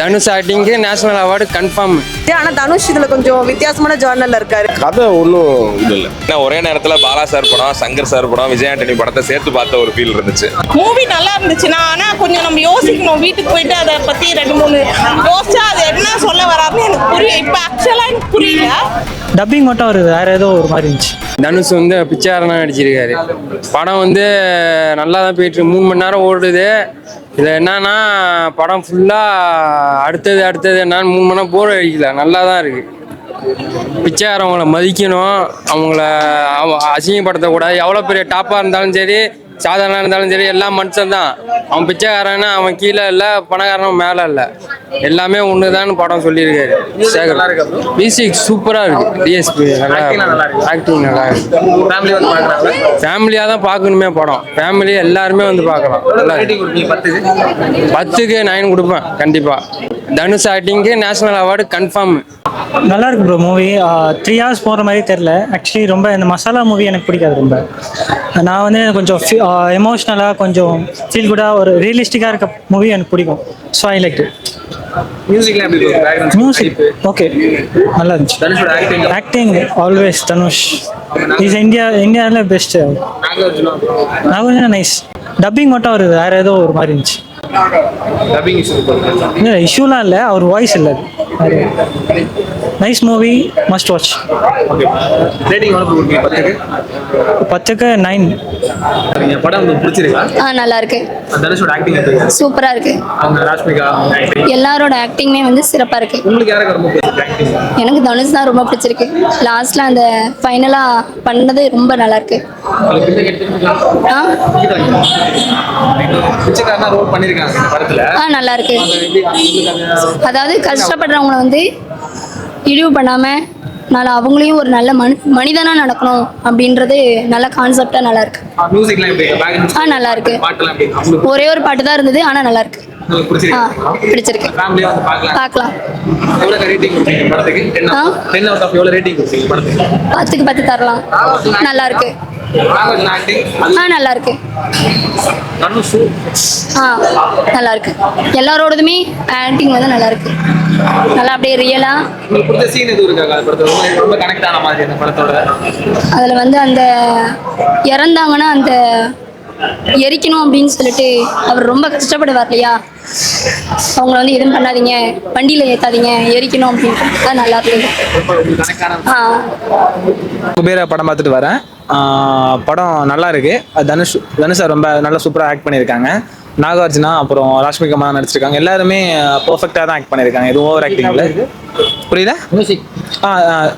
தனுஷ் ஆக்டிங்க்கு national award confirm. ஆனா தனுஷ் இதுல கொஞ்சம் வித்தியாசமான ஜானர்ல இருக்காரு. கதை ஒன்றும் இது இல்லை. ஒரே நேரத்தில் பாலா சார் படம், சங்கர் சார் படம், விஜய் ஆண்டனி படத்தை சேர்த்து பார்த்த ஒரு ஃபீல் இருந்துச்சு. மூவி நல்லா இருந்துச்சுன்னா ஆனால் கொஞ்சம் நம்ம யோசிக்கணும். வீட்டுக்கு போயிட்டு அதை பற்றி 2-3 யோசிச்சா அது என்ன சொல்ல வராதுன்னு எனக்கு புரியும். இப்போ ஆக்சுவலாக எனக்கு புரியல. டப்பிங் மட்டும் ஒரு வேற ஏதோ ஒரு மாதிரி இருந்துச்சு. தனுஷ் வந்து பிச்சைக்காரனா நடிச்சிருக்காரு. படம் வந்து நல்லா தான் போயிட்டு 3 மணி நேரம் ஓடுது. இதில் என்னன்னா படம் ஃபுல்லாக அடுத்தது என்னன்னு 3 மணி நேரம் போர் அடிக்கல, நல்லா தான் இருக்குது. பிச்சைக்காரவங்களை மதிக்கணும், அவங்கள அசிங்கப்படுத்தக்கூடாது. எவ்வளோ பெரிய டாப்பாக இருந்தாலும் சரி, சாதாரண இருந்தாலும் சரி, எல்லாம் மனுஷன் தான். அவன் பிச்சைக்காரன்னா அவன் கீழே இல்லை, பணக்காரனும் மேலே இல்லை, எல்லாமே ஒன்று தான் படம் சொல்லியிருக்காரு சேகர். மியூசிக் சூப்பராக இருக்குது. டிஎஸ்பி நல்லா ஆக்டிங் நல்லா இருக்குது. ஃபேமிலியாக தான் பார்க்கணுமே படம். ஃபேமிலி எல்லாருமே வந்து பார்க்கலாம். நல்லா 10க்கு 9 கொடுப்பேன் கண்டிப்பாக. தனுஷ் ஆக்டிங்க்கு நேஷனல் அவார்டு கன்ஃபார்ம். நல்லா இருக்கு ப்ரோ மூவி. 3 hours போகிற மாதிரி தெரில. ஆக்சுவலி ரொம்ப இந்த மசாலா மூவி எனக்கு பிடிக்காது ரொம்ப. நான் வந்து கொஞ்சம் எமோஷ்னலாக கொஞ்சம் ஃபீல் குடாக ஒரு ரியலிஸ்டிக்காக இருக்க மூவி எனக்கு பிடிக்கும். So I like it. Music okay நல்லா இருந்துச்சு. ஆக்டிங் ஆல்வேஸ் தனுஷ் இஸ் இந்தியாவில் பெஸ்ட்டு. நாகார்ஜுனா நைஸ். டப்பிங் மட்டும் ஒரு வேற ஏதோ ஒரு மாதிரி இருந்துச்சு. இல்லை இஷ்யூலாம் இல்லை, அவர் வாய்ஸ் இல்லை. Nice movie, must watch. 10க்கு 9. நல்லா இருக்கு. சூப்பரா இருக்கு. எல்லாரோட ஆக்டிங்குமே வந்து சிறப்பா இருக்கு. எனக்கு தனுஷ் தான் ரொம்ப பிடிச்சிருக்கு. லாஸ்ட்ல அந்த ஃபைனலா பண்ணது ரொம்ப நல்லா இருக்கு. நல்லா இருக்கு. அதாவது கஷ்டப்படுறவங்களை வந்து இழிவு பண்ணாம நல்லா அவங்களையும் ஒரு நல்ல மனிதனா நடக்கணும் அப்படின்றது நல்ல கான்செப்டா நல்லா இருக்கு. நல்லா இருக்கு. ஒரே ஒரு பாட்டு தான் இருந்தது, ஆனா நல்லா இருக்கு. பிடிச்சிருக்கு. பார்க்கலாம். 10க்கு 10 தரலாம். நல்லா இருக்கு. நல்லா இருக்கு. நல்லா இருக்கு. எல்லாரோடதுமே ஆக்டிங் வந்து நல்லா இருக்கு. நல்லா அப்படியே ரியலா. அதுல வந்து அந்த இறந்தாங்கன்னா அந்த எரிக்கணும் அப்படின்னு சொல்லிட்டு அவர் ரொம்ப கஷ்டப்படுவார் இல்லையா. அவங்கள வந்து எதுவும் பண்ணாதீங்க, வண்டியில ஏத்தாதீங்க, எரிக்கணும் அப்படின்ட்டு நல்லா இருக்கு. குபேரா படம் பார்த்துட்டு வரேன். படம் நல்லா இருக்கு. தனுஷ் சார் ரொம்ப நல்லா சூப்பராக ஆக்ட் பண்ணியிருக்காங்க. நாகார்ஜுனா அப்புறம் ராஷ்மிகா மன்னா நடிச்சிருக்காங்க. எல்லாருமே பர்ஃபெக்டாக தான் ஆக்ட் பண்ணியிருக்காங்க. எதுவும் ஓவர் ஆக்டிங்ல புரியுதா.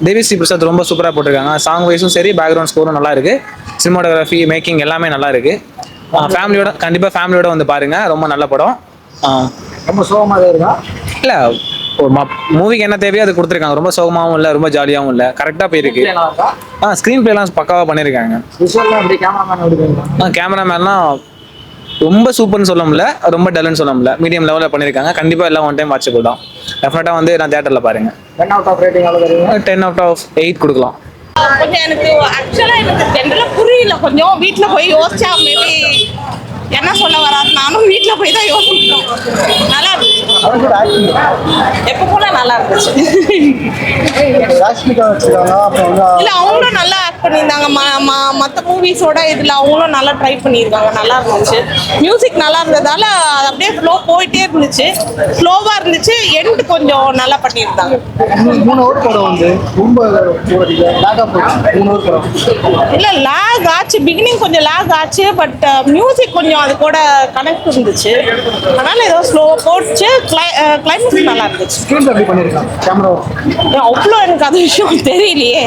தேவிஸ்ரீ பிரசாத் ரொம்ப சூப்பராக போட்டிருக்காங்க. சாங் வைஸும் சரி, பேக்ரவுண்ட் ஸ்கோரும் நல்லா இருக்கு. சினிமாட்டோகிராஃபி, மேக்கிங் எல்லாமே நல்லா இருக்கு. ஃபேமிலியோட கண்டிப்பாக ஃபேமிலியோட வந்து பாருங்க. ரொம்ப நல்ல படம். ரொம்ப சோகமாக இருக்கா? இல்லை, ஒரு மூவிக்கு என்ன தேவையோ அது கொடுத்துருக்காங்க. ரொம்ப சோகமாகவும் இல்லை, ரொம்ப ஜாலியாகவும் இல்லை, கரெக்டாக போயிருக்கு. ஸ்க்ரீன் பிளேலாம் பக்காவாக பண்ணியிருக்காங்க. கேமராமேன்லாம் ரொம்ப சூப்பர்னு சொல்ல முடியல, ரொம்ப டல்லுன்னு சொல்ல முடியல, மீடியம் லெவலில் பண்ணியிருக்காங்க. கண்டிப்பாக எல்லாம் ஒன் டைம் வாட்சபிள் தான். டெஃபினட்டாக வந்து நான் தேட்டரில் பாருங்க. 10 out of 8 கொடுக்கலாம். கொஞ்சம் எனக்கு ஆக்சுவலாக எனக்கு ஜென்ரலாக புரியல. கொஞ்சம் வீட்டில் போய் யோசிச்சா மேபி என்ன சொல்ல வராது. நானும் வீட்டில் போய் தான் யோசிக்கணும். நல்லா இருந்துச்சு. எப்போ போல நல்லா இருந்துச்சு. இல்லை அவங்களும் நல்லா ஆக்ட் பண்ணியிருந்தாங்க. மற்ற மூவிஸோட இதில் அவங்களும் நல்லா ட்ரை பண்ணியிருக்காங்க. நல்லா இருந்துச்சு. மியூசிக் நல்லா இருந்ததால அது அப்படியே ஃப்ளோ போயிட்டே இருந்துச்சு. ஸ்லோவாக இருந்துச்சு. எண்டு கொஞ்சம் நல்லா பண்ணியிருந்தாங்க. இல்லை லேக் ஆச்சு. பிகினிங் கொஞ்சம் லேக் ஆச்சு. பட் மியூசிக் கொஞ்சம் அது கூட கனெக்ட் இருந்துச்சு. அதனால ஏதோ ஸ்லோவாக போட்டுச்சு. கிளைமேக்ஸ் நல்லா இருந்துச்சு. அவ்வளோ எனக்கு அது விஷயம் தெரியலையே.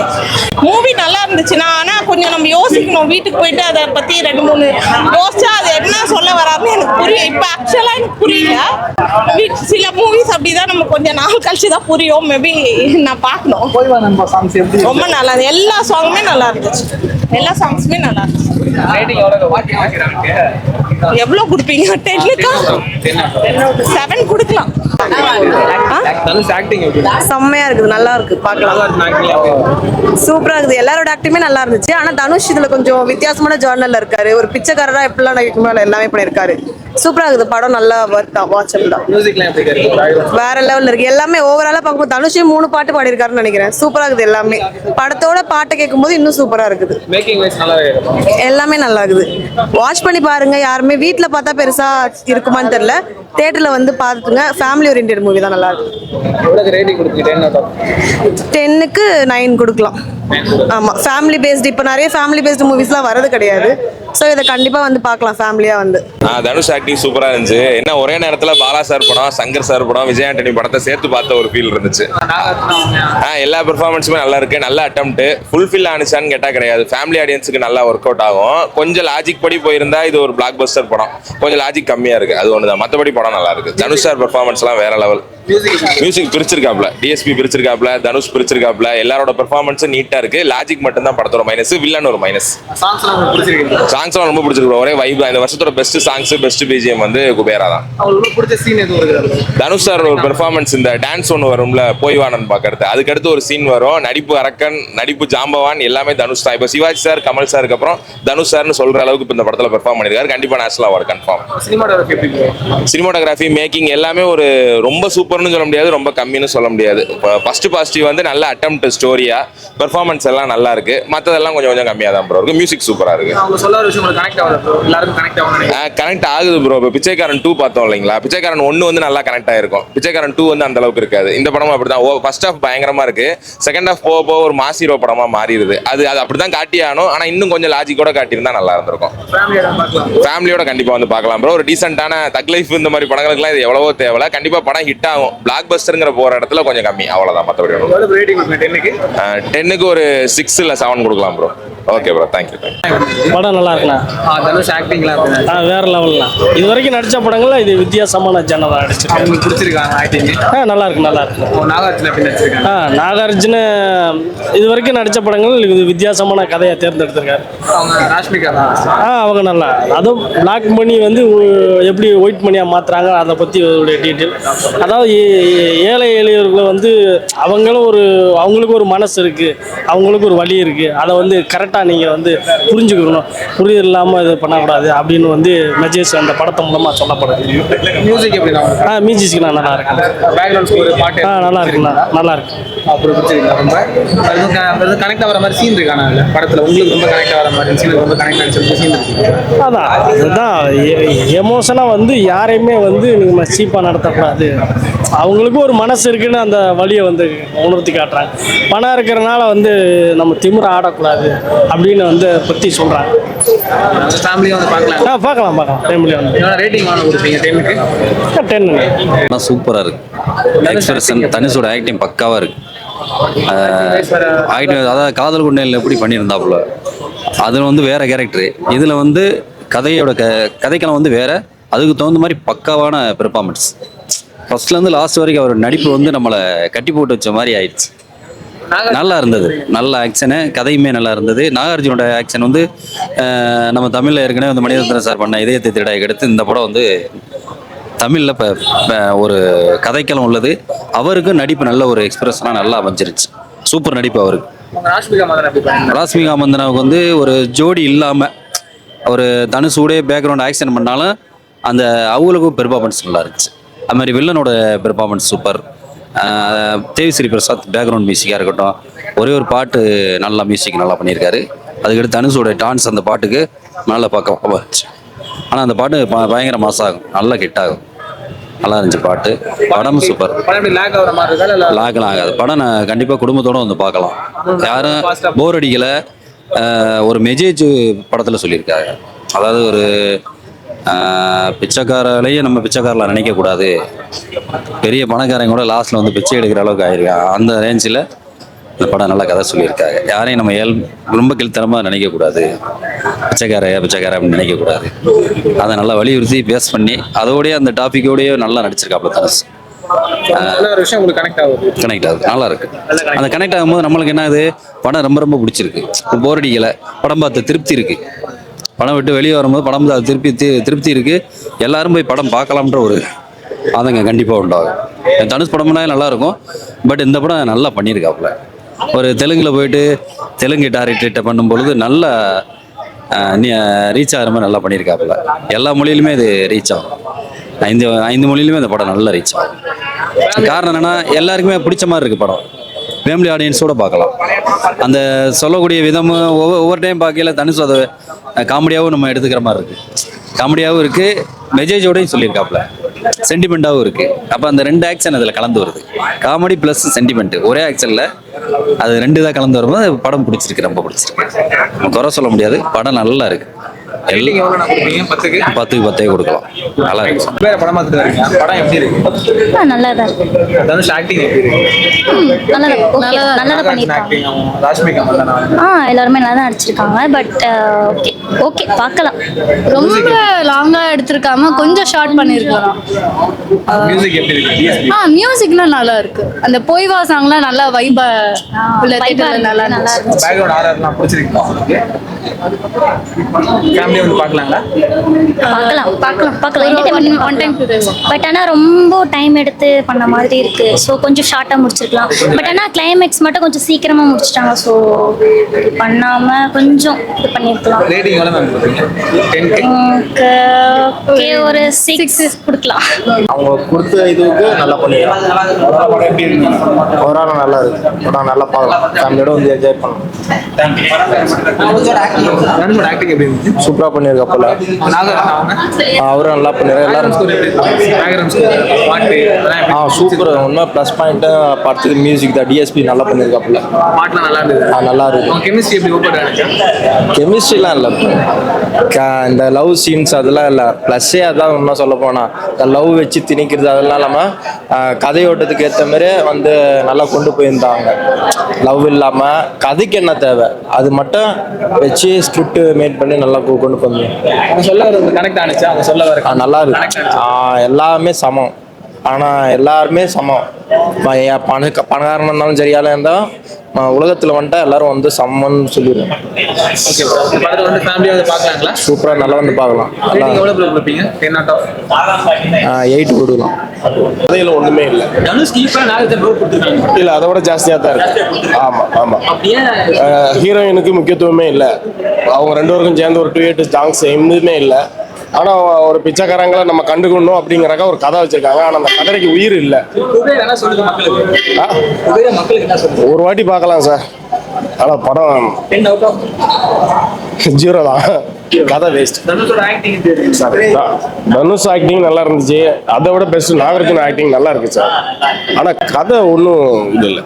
மூவி நல்லா இருந்துச்சுன்னா ஆனால் கொஞ்சம் நம்ம யோசிக்கணும். வீட்டுக்கு போயிட்டு அதை பற்றி 2-3 யோசிச்சா அது என்ன சொல்ல வராதுன்னு எனக்கு புரியும். இப்போ ஆக்சுவலாக எனக்கு புரியல. சில மூவிஸ் அப்படிதான் நம்ம கொஞ்சம் நாள் கழிச்சு தான் புரியும். மேபி நான் பார்க்கணும். ரொம்ப நல்லா இருந்துச்சு. எல்லா சாங்குமே நல்லா இருந்துச்சு. எல்லா சாங்ஸுமே நல்லா இருந்துச்சு. எவ்வளோ கொடுப்பீங்க? 10க்கா 7 கொடுக்கலாம். செம்மையா இருக்குது. நல்லா இருக்கு. பார்க்கலாம். சூப்பரா இருக்குது. எல்லாரோட ஆக்டிங்குமே நல்லா இருந்துச்சு. ஆனா தனுஷ் இதுல கொஞ்சம் வித்தியாசமான ஜானர்ல இருக்காரு. ஒரு பிச்சைக்காரரா எப்படிலாம் நடிக்கணும் எல்லாமே பண்ணியிருக்காரு. சூப்பரா இருக்குது படம், நல்லா வாட்சபிள் தான். மியூசிக்லாம் எப்படி இருக்கு? வேற லெவல்ல இருக்கு எல்லாமே. ஓவராலா பார்க்கும்போது தனுஷே 3 பாட்டு பாடியிருக்காருன்னு நினைக்கிறேன். சூப்பரா இருக்குது எல்லாமே. படத்தோட பாட்டை கேட்கும்போது இன்னும் சூப்பரா இருக்குது. மேக்கிங் வைஸ் நல்லா இருக்கு. எல்லாமே நல்லா இருக்குது. வாட்ச் பண்ணி பாருங்க. யாருமே வீட்டில் பார்த்தா பெருசா இருக்குமான்னு தெரியல. தியேட்டர்ல வந்து பார்த்துங்க. ஃபேமிலி ஓரியன்டட் மூவி தான், நல்லா இருக்கு. எவ்வளவு ரேட்டிங் கொடுப்பீங்க? 10க்கு 9 கொடுக்கலாம். ஆமா, ஃபேமிலி பேஸ்டு. இப்போ நிறைய ஃபேமிலி பேஸ்டு மூவிஸ்லாம் வரது கிடையாது. ஸோ இதை கண்டிப்பா வந்து பார்க்கலாம் ஃபேமிலியா வந்து. தனுஷ் ஆக்டிங் சூப்பரா இருந்துச்சு. என்ன ஒரே நேரத்துல பாலா சார் படம், சங்கர் சார் படம், விஜய் ஆண்டனி படத்தை சேர்த்து பார்த்த ஒரு ஃபீல் இருந்துச்சு. எல்லா பெர்ஃபார்மன்ஸுமே நல்லா இருக்கு. நல்ல அட்டெம்ப்ட். ஃபுல்ஃபில் ஆனிச்சான்னு கேட்டா கிடையாது. ஃபேமிலி ஆடியன்ஸுக்கு நல்லா ஒர்க் அவுட் ஆகும். கொஞ்சம் லாஜிக் படி போயிருந்தா இது ஒரு பிளாக் பஸ்டர் படம். கொஞ்சம் லாஜிக் கம்மியா இருக்கு, அது ஒண்ணுதான். மற்றபடி படம் நல்லா இருக்கு. தனுஷ் சார் பெர்ஃபார்மன்ஸ் எல்லாம் வேற லெவல். மியூசிக் பிரிச்சிருக்காப்ல, டிஎஸ்பி பிரிச்சிருக்காப்ல, தனுஷ் பிரிச்சிருக்காப்ல. எல்லாரோட பெர்ஃபார்மன்ஸும் நீட்டா இருக்கு. லாஜிக் மட்டும் தான் படத்தோட மைனஸ், வில்லன் ஒரு மைனஸ். சாங்ஸ்லாம் ரொம்ப பிடிச்சிருக்கு. ஒரே வைப் தான். இந்த வருஷத்தோட பெஸ்ட் சாங்ஸ், பெஸ்ட் பிஜிஎம் வந்து குபேரா தான். தனுஷ் சார் ஒரு பெர்ஃபார்மன்ஸ், இந்த டான்ஸ் ஒன்று வரும்ல, போய்வானன் பாக்கிறது, அதுக்கடுத்து ஒரு சீன் வரும். நடிப்பு அரக்கன், நடிப்பு ஜாம்பவான், எல்லாமே தனுஷ் தான். இப்போ சிவாஜி சார், கமல் சாருக்கு அப்புறம் தனுஷ் சார்னு சொல்ற அளவுக்கு இப்போ இந்த படத்தில் பெர்ஃபார்ம் பண்ணியிருக்காரு. கண்டிப்பா national award confirm. Cinematography, making எல்லாமே ஒரு ரொம்ப சூப்பர்னு சொல்ல முடியாது, ரொம்ப கம்மின்னு சொல்ல முடியாது. ஃபர்ஸ்ட் பாசிட்டிவ் வந்து நல்ல அட்டெம்ப்ட் ஸ்டோரியா, பெர்ஃபார்மன்ஸ் எல்லாம் நல்லா இருக்கு. மற்றதெல்லாம் கொஞ்சம் கொஞ்சம் கம்மியாக தான் ப்ரோ இருக்கு. மியூசிக் சூப்பரா இருக்கு. கனெக்ட் ஆகுது ப்ரோ. இப்போ பிச்சைக்காரன் 2 பார்த்தோம் இல்லைங்களா? பிச்சைக்காரன் 1 வந்து நல்லா கனெக்ட் ஆயிருக்கும். பிச்சைக்காரன் 2 வந்து அந்த அளவுக்கு இருக்காது. இந்த படமும் அப்படிதான். ஃபர்ஸ்ட் ஹாஃப் பயங்கரமா இருக்கு. செகண்ட் ஹாஃப் போக போக ஒரு மாஸ் ஹீரோ படமா மாறிடுது. அது அப்படிதான் காட்டி ஆகணும். ஆனா இன்னும் கொஞ்சம் லாஜிக்கோட காட்டியிருந்தா நல்லா இருந்திருக்கும். ஃபேமிலியோட கண்டிப்பா வந்து பார்க்கலாம் ப்ரோ. ஒரு டீசென்டான தக் லைஃப் இந்த மாதிரி படங்களுக்குலாம் இது எவ்வளவோ தேவை. கண்டிப்பா படம் ஹிட் ஆகும். பிளாக் பஸ்டர்ங்கிற போற இடத்துல கொஞ்சம் கம்மி, அவ்வளவுதான். மற்றபடி 10க்கு ஒரு 6 இல்ல 7 கொடுக்கலாம் ப்ரோ. Okay bro, thank you. படம் நல்லா இருக்கலாம். தனுஷ் ஆக்டிங்லாம் வேற லெவல்லாம். இது வரைக்கும் நடிச்ச படங்கள்ல இது வித்தியாசமான ஜனதா நடிச்சிருக்காங்க. உங்களுக்கு பிடிச்சிருக்காங்க ஆக்டிங்? நல்லா இருக்கு, நல்லா இருக்கு. நாகார்ஜுன எப்படி நடிச்சிருக்காங்க? நாகார்ஜுன இது வரைக்கும் நடிச்ச படங்கள் இது வித்தியாசமான கதையை தேர்ந்தெடுத்திருக்காரு. அவங்க ராஷ்மிகா தான். அவங்க நல்லா. அதுவும் பிளாக் மணி வந்து எப்படி ஒயிட் மணியாக மாற்றுறாங்க அதை பற்றி ஒரு டீட்டெயில். அதாவது ஏழை எளியவர்களை வந்து அவங்களுக்கு ஒரு மனசு இருக்குது, அவங்களுக்கு ஒரு வழி இருக்குது. அதை வந்து கரெக்டாக நீங்கள் வந்து புரிஞ்சுக்கணும். புரிதல் இல்லாமல் இது பண்ணக்கூடாது அப்படின்னு வந்து மெசேஜ் அந்த படத்தை மூலமாக சொல்லப்படுது. மியூசிக் எப்படி? மியூசிக் நல்லா இருக்கு. பேக்ரவுண்ட் ஸ்கோர், பாட்டு நல்லா இருக்குண்ணா, நல்லா இருக்கு. அப்புறம் பிடிச்சிருக்கா ரொம்ப? அது கனெக்ட் ஆகிற மாதிரி சீன் இருக்கான படத்தில்? உங்களுக்கு ரொம்ப கனெக்ட் ஆகிற மாதிரி சீன், ரொம்ப கனெக்ட் ஆகிற சீன் இருக்கு? அதுதான் எமோஷனாக வந்து யாரையுமே வந்து நீங்கள் சீப்பாக நடத்தக்கூடாது. அவங்களுக்கும் ஒரு மனசு இருக்குன்னு அந்த வழியை வந்து உணர்த்தி காட்டுறாங்க. பணம் இருக்கிறனால வந்து நம்ம திமிர ஆடக்கூடாது அப்படின்னு வந்து பற்றி சொல்கிறாங்க. ஃபேமிலியாக வந்து பார்க்கலாம். பார்க்கலாம். ஃபேமிலியாக வந்து ரேட்டிங் வாங்க கொடுப்பீங்க? 10. சூப்பராக இருக்கு. எக்ஸ்பிரஷன், தனுஷோட ஆக்டிங் பக்காவாக இருக்கு. ஆக்டிங் அதாவது காதல் குண்டையில் எப்படி பண்ணியிருந்தாப்புல அதில் வந்து வேற கேரக்டரு. இதில் வந்து கதைக்கெல்லாம் வந்து வேற, அதுக்கு தகுந்த மாதிரி பக்காவான பெர்ஃபார்மன்ஸ். ஃபர்ஸ்ட்லேருந்து லாஸ்ட் வரைக்கும் அவர் நடிப்பு வந்து நம்மளை கட்டி போட்டு வச்ச மாதிரி ஆயிடுச்சு. நல்லா இருந்தது. நல்ல ஆக்ஷனு, கதையுமே நல்லா இருந்தது. நாகார்ஜுனோட ஆக்ஷன் வந்து நம்ம தமிழில் ஏற்கனவே வந்து மணிரத்னம் சார் பண்ண இதயத்தை திருடாய்க்கு எடுத்து இந்த படம் வந்து தமிழில் இப்போ ஒரு கதைக்களம் உள்ளது. அவருக்கும் நடிப்பு நல்ல ஒரு எக்ஸ்பிரஷனாக நல்லா அமைஞ்சிருச்சு. சூப்பர் நடிப்பு அவருக்கு. ராஷ்மிகா மந்தனாவுக்கு வந்து ஒரு ஜோடி இல்லாமல் ஒரு தனுஷோடைய பேக்ரவுண்ட் ஆக்ஷன் பண்ணாலும் அந்த அவங்களுக்கும் பெர்ஃபார்மன்ஸ் நல்லா இருந்துச்சு. அது மாதிரி வில்லனோட performance super. Devi Sri Prasad background மியூசிக்காக இருக்கட்டும், ஒரே ஒரு பாட்டு நல்லா மியூசிக் நல்லா பண்ணியிருக்காரு. அதுக்கடுத்து தனுஷோட டான்ஸ் அந்த பாட்டுக்கு நல்லா பார்க்க வச்சு. ஆனால் அந்த பாட்டு பயங்கர மாசாகும், நல்லா ஹிட் ஆகும். நல்லா இருந்துச்சு பாட்டு. படமும் சூப்பர். லாக்லாம் ஆகாது. படம் நான் கண்டிப்பாக குடும்பத்தோடு வந்து பார்க்கலாம். யாரும் போர் அடிக்கலை. ஒரு மெசேஜ் படத்தில் சொல்லியிருக்காங்க. அதாவது ஒரு பிச்சைக்காரலையே நம்ம பிச்சைக்காரில் நினைக்கக்கூடாது, பெரிய பணக்காரங்க கூட லாஸ்ட்டில் வந்து பிச்சை எடுக்கிற அளவுக்கு ஆயிருக்காங்க. அந்த ரேஞ்சில் இந்த படம் நல்லா கதை சொல்லியிருக்காங்க. யாரையும் நம்ம ரொம்ப கீழ்த்தரமாக நினைக்கக்கூடாது, பிச்சைக்கார அப்படின்னு நினைக்கக்கூடாது. அதை நல்லா வலியுறுத்தி பேஸ் பண்ணி அதோடய அந்த டாப்பிக்கோடய நல்லா நடிச்சிருக்காப்புல தனுஷ். கனெக்ட் ஆகுது, நல்லா இருக்கு. அந்த கனெக்ட் ஆகும்போது நம்மளுக்கு என்ன ஆகுது, படம் ரொம்ப ரொம்ப பிடிச்சிருக்கு. போர் அடிக்கலை, படம் பார்த்து திருப்தி இருக்கு. படம் விட்டு வெளியே வரும்போது படம் திருப்தி இருக்கு. எல்லாரும் போய் படம் பார்க்கலாம்ன்ற ஒரு அதங்க கண்டிப்பாக உண்டாகும். தனுஷ் படம்னா நல்லா இருக்கும். பட் இந்த படம் நல்லா பண்ணியிருக்காப்புல. ஒரு தெலுங்குல போயிட்டு தெலுங்கு டைரக்டர்கிட்ட பண்ணும்பொழுது நல்ல ரீச் ஆகிற மாதிரி நல்லா பண்ணியிருக்காப்புல. எல்லா மொழியிலுமே இது ரீச் ஆகும். 5 மொழியிலுமே இந்த படம் நல்லா ரீச் ஆகும். காரணம் என்னன்னா எல்லாருக்குமே பிடிச்ச மாதிரி இருக்கு படம். ஃபேமிலி ஆடியன்ஸோட பார்க்கலாம். அந்த சொல்லக்கூடிய விதமும் ஒவ்வொரு டைம் பார்க்கல தனுஷ் அதை காமெடியாகவும் நம்ம எடுத்துக்கிற மாதிரி இருக்கு. காமெடியாகவும் இருக்கு, மெசேஜோடையும் சொல்லியிருக்காப்புல, சென்டிமெண்ட்டாகவும் இருக்கு. அப்போ அந்த 2 ஆக்ஷன் அதில் கலந்து வருது. காமெடி ப்ளஸ் சென்டிமெண்ட் ஒரே ஆக்ஷனில் அது 2 இதாக கலந்து வரும்போது படம் பிடிச்சிருக்கு, ரொம்ப பிடிச்சிருக்கு. குறை சொல்ல முடியாது, படம் நல்லா இருக்கு. Rating எவ்வளவு நான் கொடுப்பீங்க? 10க்கு 10க்கு 10 கொடுக்கலாம். நல்லா இருக்கு. வேற படம் பார்த்துட்டு வரீங்க, படம் எப்படி இருக்கு? நல்லா தான் இருக்கு. தனுஷ் ஆக்டிங் எப்படி இருக்கு? நல்லா நல்லா பண்ணியிருக்காங்க. ராஷ்மிகா மந்தனா எல்லாருமே நல்லா தான் நடிச்சிருக்காங்க. பட் ஓகே ஓகே பார்க்கலாம். ரொம்ப லாங்கா எடுத்திருக்காம கொஞ்சம் ஷார்ட் பண்ணிருக்கலாம். மியூசிக் எப்படி இருக்கு? மியூசிக்லாம் நல்லா இருக்கு. அந்த பொய்வா சாங்லாம் நல்லா வைபா உள்ள தியேட்டர்ல நல்லா இருந்துச்சு. பேக்ரவுண்ட் ஆர்ஆர்லாம் பிடிச்சிருக்கா உங்களுக்கு? ஃபேமிலி வந்து பார்க்கலாங்களா? பார்க்கலாம் என்டர்டைன்மென்ட் ஒன் டைம். பட் ஆனால் ரொம்ப டைம் எடுத்து பண்ண மாதிரி இருக்கு. ஸோ கொஞ்சம் ஷார்ட்டாக முடிச்சிருக்கலாம். பட் ஆனால் கிளைமேக்ஸ் மட்டும் கொஞ்சம் சீக்கிரமாக முடிச்சிட்டாங்க. ஸோ பண்ணாம கொஞ்சம் இது பண்ணிருக்கலாம். ரேட்டிங் எவ்வளவு மேம் கொடுப்பீங்க? 10க்கு ஓகே ஒரு 6 கொடுக்கலாம். அவங்க கொடுத்த இதுக்கு நல்லா பண்ணிருக்காங்க. படம் எப்படி இருக்கு? ஓவரால் நல்லா இருக்கு. படம் நல்லா பார்க்கலாம், ஃபேமிலியோட வந்து என்ஜாய் பண்ணலாம். தனுஷோட ஆக்டிங் எப்படி இருந்துச்சு? சூப்பரா பண்ணியிருக்காப்புல. நாகரத்னா அவங்க அவரும் நல்லா பண்ணிருக்காரு. எல்லாரும் பேக்ரவுண்ட் ஸ்கோர் பாட்டு அதெல்லாம் எப்படி? சூப்பர். உண்மை ப்ளஸ் பாயிண்ட் படத்துக்கு மியூசிக் தான். டிஎஸ்பி நல்லா பண்ணியிருக்காப்புல. பாட்டுலாம் நல்லா இருந்தது. நல்லா இருக்கு. அவங்க கெமிஸ்ட்ரி எப்படி ஒப்பட நினைச்சேன்? கெமிஸ்ட்ரிலாம் இல்லை, இந்த லவ் சீன்ஸ் அதெல்லாம் இல்லை. ப்ளஸ்ஸே அதான் இன்னும் சொல்ல போனால் இந்த லவ் வச்சு திணிக்கிறது அதெல்லாம் இல்லாமல் கதையோட்டத்துக்கு ஏற்ற மாதிரி வந்து நல்லா கொண்டு போயிருந்தாங்க. லவ் இல்லாமல் கதைக்கு என்ன தேவை அது மட்டும் வச்சு ஸ்கிரிப்ட் மேட் பண்ணி நல்லா கொண்டு போங்க. அவங்க சொல்ல வர கனெக்ட் ஆனிச்சா? அவங்க சொல்ல வர நல்லா இருக்கு. எல்லாமே சமம். ஆனால் எல்லாருமே சமம். பணக்காரன் இருந்தாலும் சரியால இருந்தாலும் உலகத்தில் வந்துட்டா எல்லாரும் வந்து சமம்னு சொல்லிடுறேன். Okay bro. இந்த படத்தை வந்து ஃபேமிலியா வந்து பார்க்கலாங்களா? சூப்பராக நல்லா வந்து பார்க்கலாம். ரேட்டிங் எவ்வளவு ப்ரோ கொடுப்பீங்க? 10 out of 8 கொடுக்கலாம். கதையில் ஒன்றுமே இல்லை. தனுஷ் கீப்பா நாகத்தை ப்ரோ கொடுத்துருக்காங்க. இல்லை, அதை விட ஜாஸ்தியாக தான் இருக்கு. ஆமாம். அப்படியே ஹீரோயினுக்கு முக்கியத்துவமே இல்லை. அவங்க 2 பேருக்கும் சேர்ந்து ஒரு 2 சாங்ஸ் எதுவுமே இல்லை. ஆனால் ஒரு பிச்சைக்காரங்களை நம்ம கண்டுக்கணும் அப்படிங்கிறக்க ஒரு கதை வச்சிருக்காங்க. ஆனால் அந்த கதைக்கு உயிர் இல்லை. ஒரு வாட்டி பார்க்கலாம் சார். ஆனால் படம் 10 out of 0 தான். கதை வேஸ்ட். தனுஷோட ஆக்டிங் சார். தனுஷ் ஆக்டிங் நல்லா இருந்துச்சு. அதை விட பெஸ்ட் நாகரத்தின ஆக்டிங் நல்லா இருக்கு சார். ஆனால் கதை ஒன்றும் இது இல்லை.